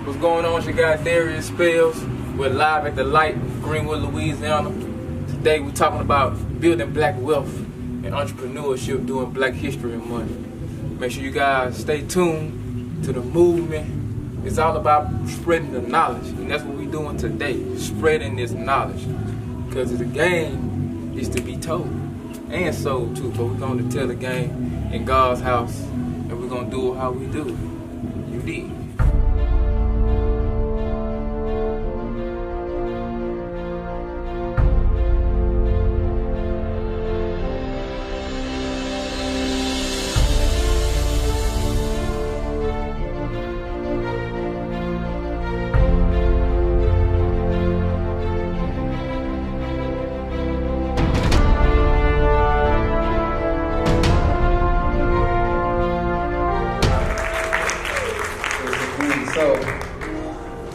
What's going on? It's your guy Darius Spells. We're live at the Light, Greenwood, Louisiana. Today we're talking about building black wealth and entrepreneurship during Black History Month. Make sure you guys stay tuned to the movement. It's all about spreading the knowledge, and that's what we're doing today, spreading this knowledge. Because the game is to be told and sold too, but we're going to tell the game in God's house, and we're going to do it how we do it. You dig? So,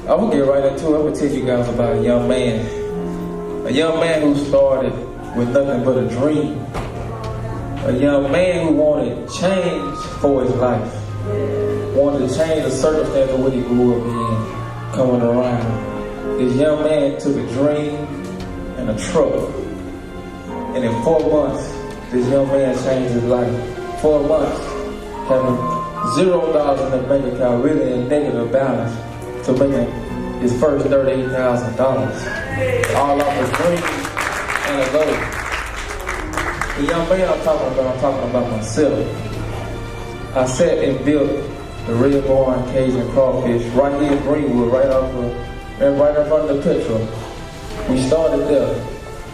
I'm going to get right into it. I'm going to tell you guys about a young man. A young man who started with nothing but a dream. A young man who wanted change for his life. Wanted to change the circumstance of what he grew up in, coming around. This young man took a dream and a truck. And in 4 months, this young man changed his life. 4 months, having $0 in the bank account, really in negative balance, to making his first $38,000. All off his dream and a goal. The young man I'm talking about myself. I sat and built the Red Barn Cajun Crawfish right here in Greenwood, right in front of the petrol. We started there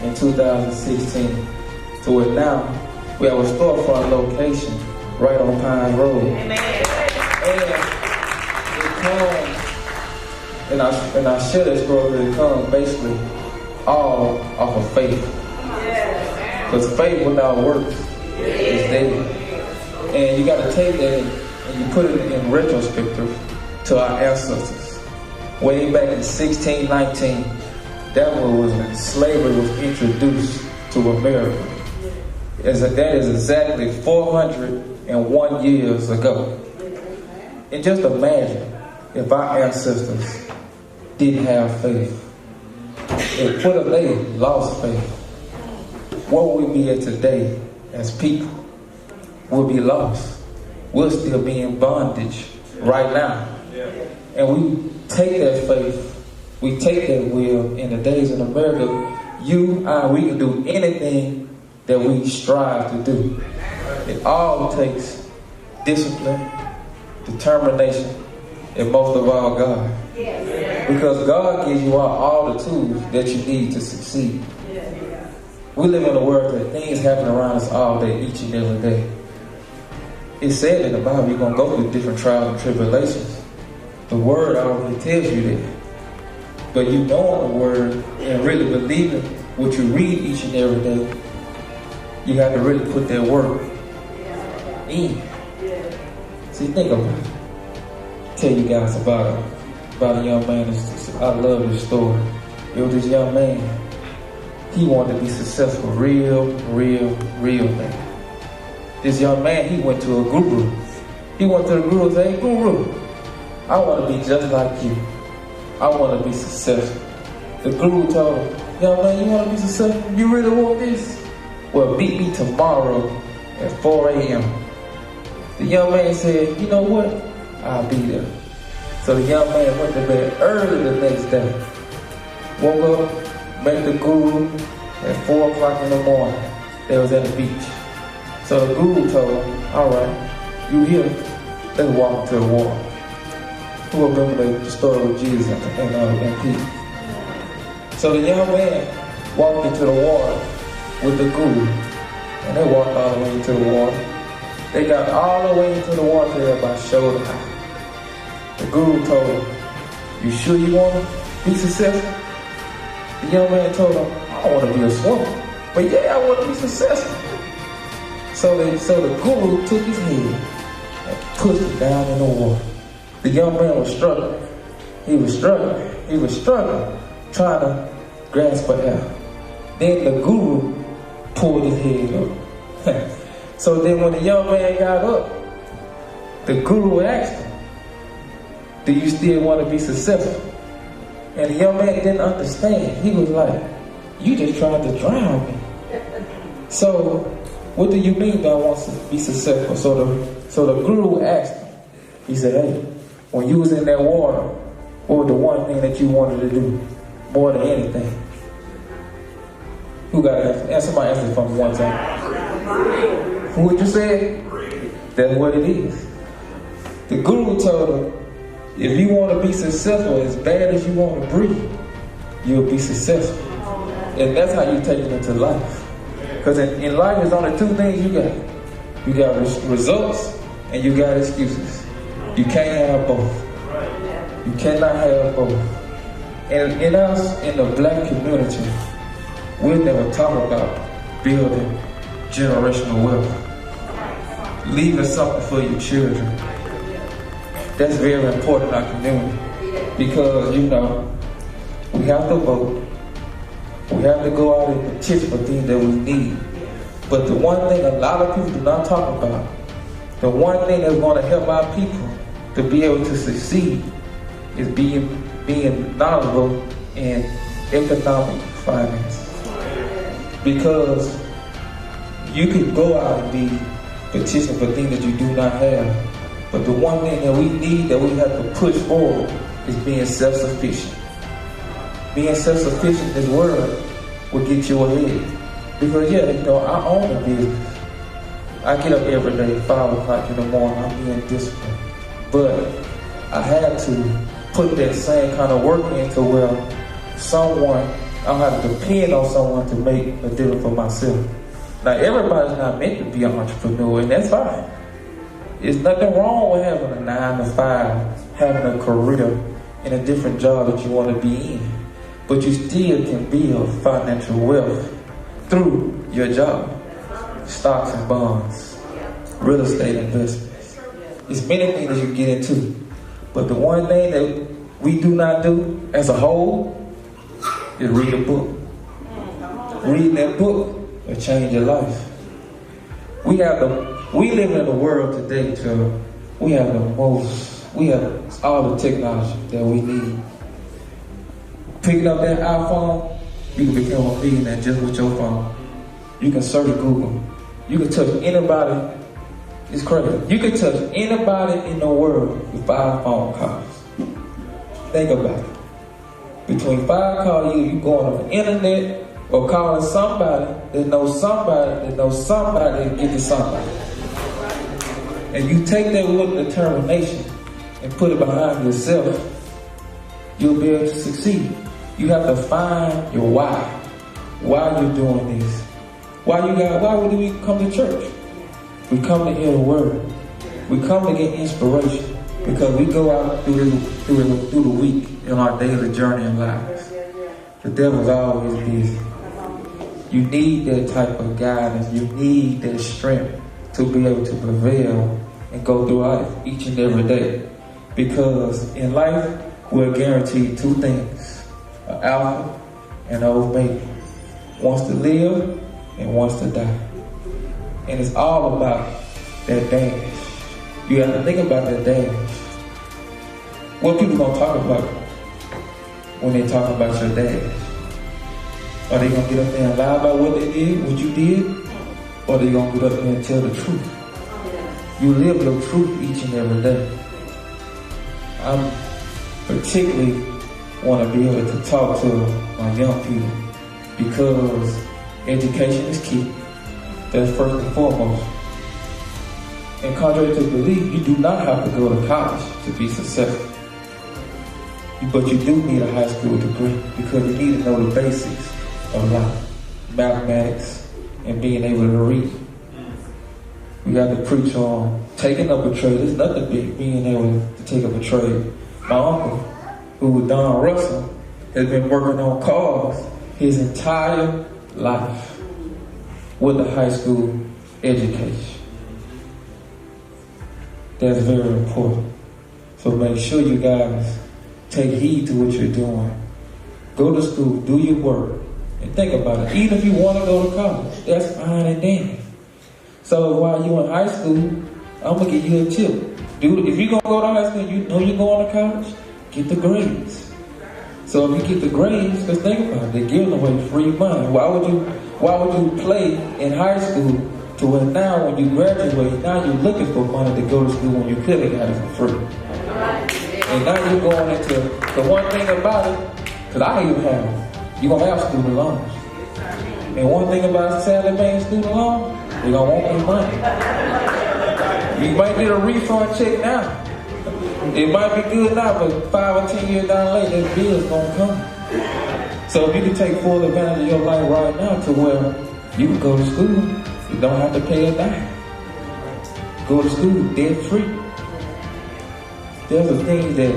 in 2016. So with now, we have a storefront location right on Pine Road. Amen. And it comes, and I share this story because it comes basically all off of faith. Because faith without works is dead. And you got to take that and you put it in retrospective to our ancestors. Way back in 1619, that was when slavery was introduced to America. That is exactly 401 years ago. And just imagine if our ancestors didn't have faith. If what if they lost faith? Where would we be at today as people? We'll be lost. We'll still be in bondage right now. And we take that faith, we take that will. In the days in America, we can do anything that we strive to do. It all takes discipline, determination, and most of all, God. Because God gives you all the tools that you need to succeed. We live in a world that things happen around us all day, each and every day. It's said in the Bible you're going to go through different trials and tribulations. The Word already tells you that. But you know the Word and really believing what you read each and every day, you have to really put that work in. See, think about it. Tell you guys about a young man. I love this story. It was this young man. He wanted to be successful, real man. This young man, he went to a guru. He went to the guru and said, "Hey, guru, I want to be just like you. I want to be successful." The guru told him, "Young man, you want to be successful? You really want this? Well, meet me tomorrow at 4 a.m. The young man said, "You know what? I'll be there." So the young man went to bed early the next day. Woke up, met the guru at 4 o'clock in the morning. They was at the beach. So the guru told him, "All right, you here? Let's walk into the water." Who remember the story with Jesus and Peter? So the young man walked into the water with the guru, and they walked all the way into the water. They got all the way into the water till everybody shoulder high. The guru told him, "You sure you want to be successful?" The young man told him, "I don't want to be a swimmer, but yeah, I want to be successful." So the guru took his head and pushed it down in the water. The young man was struggling. He was struggling, trying to grasp for air. Then the guru pulled his head up. So then when the young man got up, the guru asked him, do you still want to be successful? And the young man didn't understand. He was like, you just tried to drown me. So, what do you mean that I want to be successful? So the guru asked him, he said, hey, when you was in that water, what was the one thing that you wanted to do more than anything? Who got an answer? Somebody answered from one time. Who would you say? That's what it is. The guru told him, if you want to be successful as bad as you want to breathe, you'll be successful. And that's how you take it into life. Because in life, there's only two things you got. You got results and you got excuses. You can't have both. You cannot have both. And in us, in the black community, we never talk about building generational wealth. Leaving something for your children. That's very important in our community. Because, you know, we have to vote. We have to go out and petition for things that we need. But the one thing a lot of people do not talk about, the one thing that's going to help our people to be able to succeed is being knowledgeable in economic finance. Because you can go out and be petitioning for things that you do not have. But the one thing that we need, that we have to push forward, is being self-sufficient. Being self-sufficient in this world will get you ahead. Because yeah, you know, I own a business. I get up every day, 5 o'clock in the morning, I'm being disciplined. But I had to put that same kind of work into where I have to depend on someone to make a difference for myself. Now everybody's not meant to be an entrepreneur, and that's fine. There's nothing wrong with having a 9 to 5, having a career in a different job that you want to be in. But you still can build financial wealth through your job. Stocks and bonds, real estate investments. There's many things that you get into. But the one thing that we do not do as a whole is read a book. Reading that book will change your life. We live in a world today to we have all the technology that we need. Picking up that iPhone, you can become a millionaire just with your phone. You can search Google. You can touch anybody. It's crazy. You can touch anybody in the world with 5 phone calls. Think about it. Between 5 calls, you going on the internet or calling somebody that knows somebody that knows somebody that get to somebody. And you take that with determination and put it behind yourself, you'll be able to succeed. You have to find your why. Why you're doing this. Why do we come to church? We come to hear the word. We come to get inspiration because we go out through the week in our daily journey in lives. The devil's always busy. You need that type of guidance. You need that strength to be able to prevail and go through life each and every day. Because in life, we're guaranteed 2 things. An alpha and an omega. Wants to live and wants to die. And it's all about that dash. You have to think about that dash. What people gonna talk about when they talk about your dash? Are they gonna get up there and lie about what they did, what you did? Or are they gonna get up there and tell the truth? You live your truth each and every day. I'm particularly want to be able to talk to my young people because education is key. That's first and foremost. And contrary to belief, you do not have to go to college to be successful. But you do need a high school degree because you need to know the basics of life, mathematics, and being able to read. We got to preach on taking up a trade. There's nothing big being able to take up a trade. My uncle, who was Don Russell, has been working on cars his entire life with a high school education. That's very important. So make sure you guys take heed to what you're doing. Go to school, do your work, and think about it. Even if you want to go to college, that's fine and dandy. So while you're in high school, I'm going to give you a tip. If you're gonna go to high school, you know you're going to college, get the grades. So if you get the grades, because think about it, they're giving away free money. Why would you play in high school to where now when you graduate, now you're looking for money to go to school when you could have got it for free? And now you're going into the one thing about it, because you're going to have student loans. And one thing about Sallie Mae student loan, they're going to want their money. You might get a refund check now. It might be good now, but 5 or 10 years down the line, that bill's going to come. So if you can take full advantage of your life right now to where you can go to school, you don't have to pay a dime. Go to school debt free. There's a thing that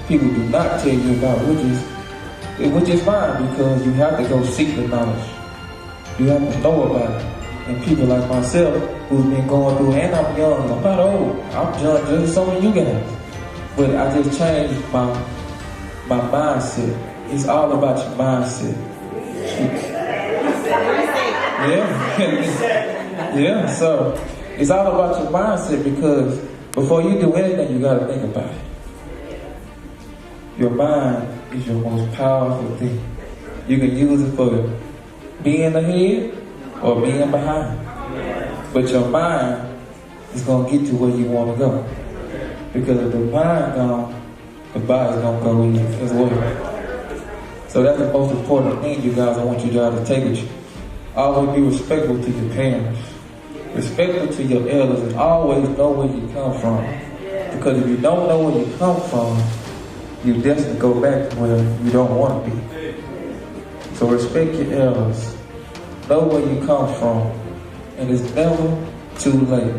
people do not tell you about, which is fine, because you have to go seek the knowledge. You have to know about it. And people like myself, who's been going through, and I'm young, I'm not old, I'm young just as some of you guys. But I just changed my mindset. It's all about your mindset. Yeah, so it's all about your mindset, because before you do anything, you gotta think about it. Your mind is your most powerful thing. You can use it for being ahead or being behind. But your mind is gonna get you where you wanna go. Because if the mind gone, the body's gonna go in as well. So that's the most important thing, you guys, I want you guys to take with you. Always be respectful to your parents. Respectful to your elders, and always know where you come from. Because if you don't know where you come from, you destined to go back to where you don't want to be. So respect your elders. Know where you come from. And it's never too late.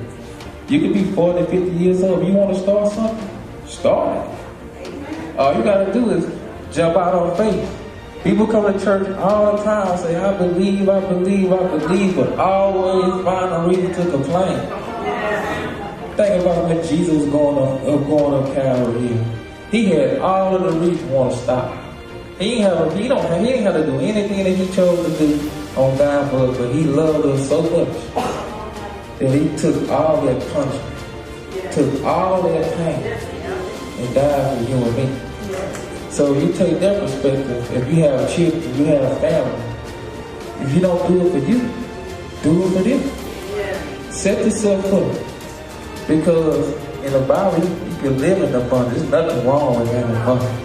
You could be 40, 50 years old. If you want to start something, start it. All you got to do is jump out on faith. People come to church all the time and say, I believe, but always find a reason to complain. Think about when Jesus was going up Calvary Hill. He had all of the reason to want to stop. He ain't have to do anything that he chose to do on God for us, but he loved us so much that he took all that punishment, took all that pain, and died for you and me. So you take that perspective. If you have children, if you have a family, if you don't do it for you, do it for them. Set yourself up. Because in the Bible, you can live in abundance. There's nothing wrong with having abundance.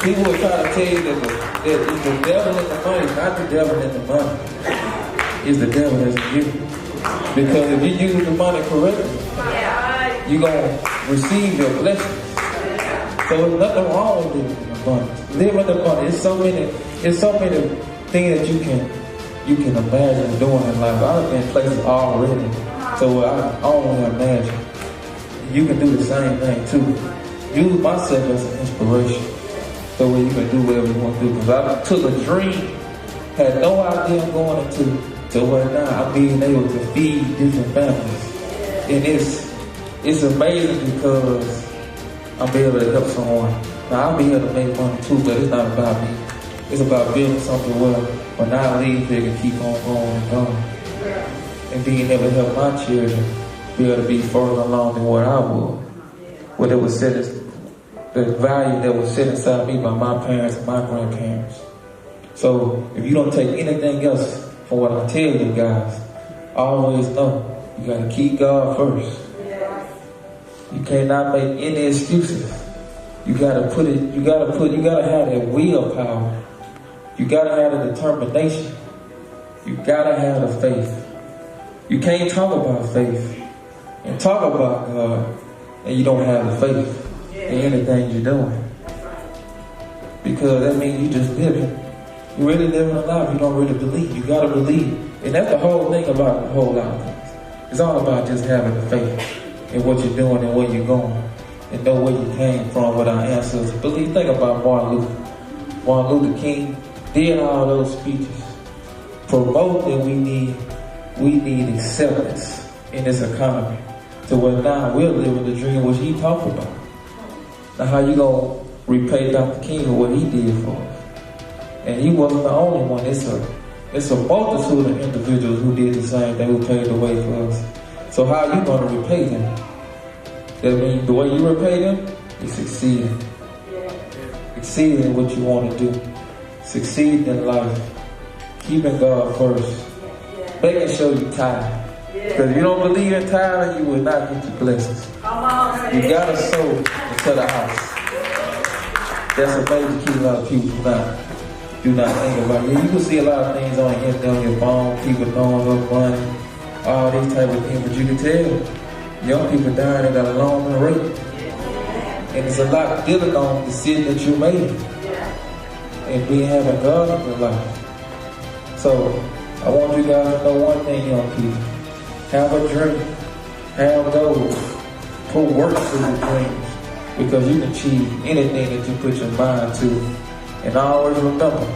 People will try to tell you that it's the devil in the money. It's not the devil in the money. It's the devil that's in you. Because if you use the money correctly, you're going to receive your blessings. So there's nothing wrong with living in abundance. Living in abundance. It's so many things that you can imagine doing in life. I've been in places already, so I only imagine. You can do the same thing too. Use myself as an inspiration, so you can do whatever you want to do. Because I took a dream, had no idea I'm going into, to where now I'm being able to feed different families, and it's amazing because I'm able to help someone. Now, I'll be here to make money too, but it's not about me. It's about building something where when I leave here, I can keep on going and going. And being able to help my children be able to be further along than what I was. What it was set as, the value that was set inside me by my parents and my grandparents. So, if you don't take anything else from what I tell you guys, always know you gotta keep God first. You cannot make any excuses. You gotta have that willpower. You gotta have the determination. You gotta have the faith. You can't talk about faith and talk about God and you don't have the faith in anything you're doing. Because that means you just living. You really living a life you don't really believe. You gotta believe. And that's the whole thing about the whole lot of things. It's all about just having the faith in what you're doing and where you're going, and know where you came from with our ancestors. Believe, think about Martin Luther. Martin Luther King did all those speeches, promote that we need acceptance in this economy, to where now we're living the dream which he talked about. Now how you gonna repay Dr. King for what he did for us? And he wasn't the only one. It's a multitude of individuals who did the same thing, who paved the way for us. So how are you going to repay them That means the way you repay them is succeeding. Succeed in what you want to do. Succeed in life. Keeping God first. Making sure you tithe. Because if you don't believe in tithing, you will not get your blessings. You gotta sow into the house. That's a major key. A lot of people do not think about it. You can see a lot of things on your phone, people throwing up money, all these type of things, but you can tell young people dying, they got a long rate. And it's a lot dealing on the sin that you made and being having God in your life. So I want you guys to know one thing, young people. Have a dream. Have goals. Put work to your dreams. Because you can achieve anything that you put your mind to. And always remember,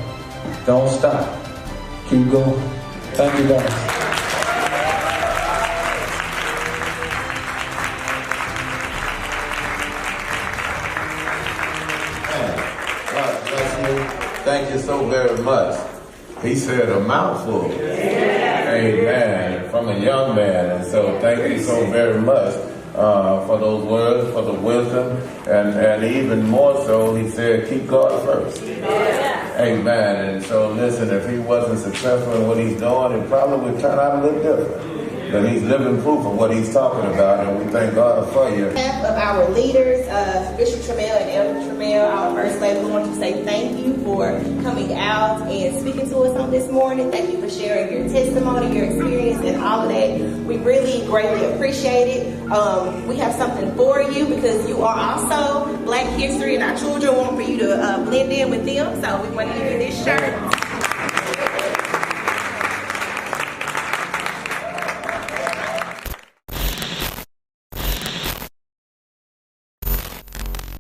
don't stop. Keep going. Thank you guys. God bless you. Thank you so very much. He said a mouthful. Amen. From a young man. And so thank you so very much for those words, for the wisdom. And even more so, he said, keep God first. Amen. And so listen, if he wasn't successful in what he's doing, it probably would turn out a little different. But he's living proof of what he's talking about, and we thank God for you. On behalf of our leaders, Bishop Trammell and Elder Trammell, our First Lady, we want to say thank you for coming out and speaking to us on this morning. Thank you for sharing your testimony, your experience, and all of that. We really greatly appreciate it. We have something for you because you are also Black history, and our children want for you to blend in with them. So we want to give you this shirt.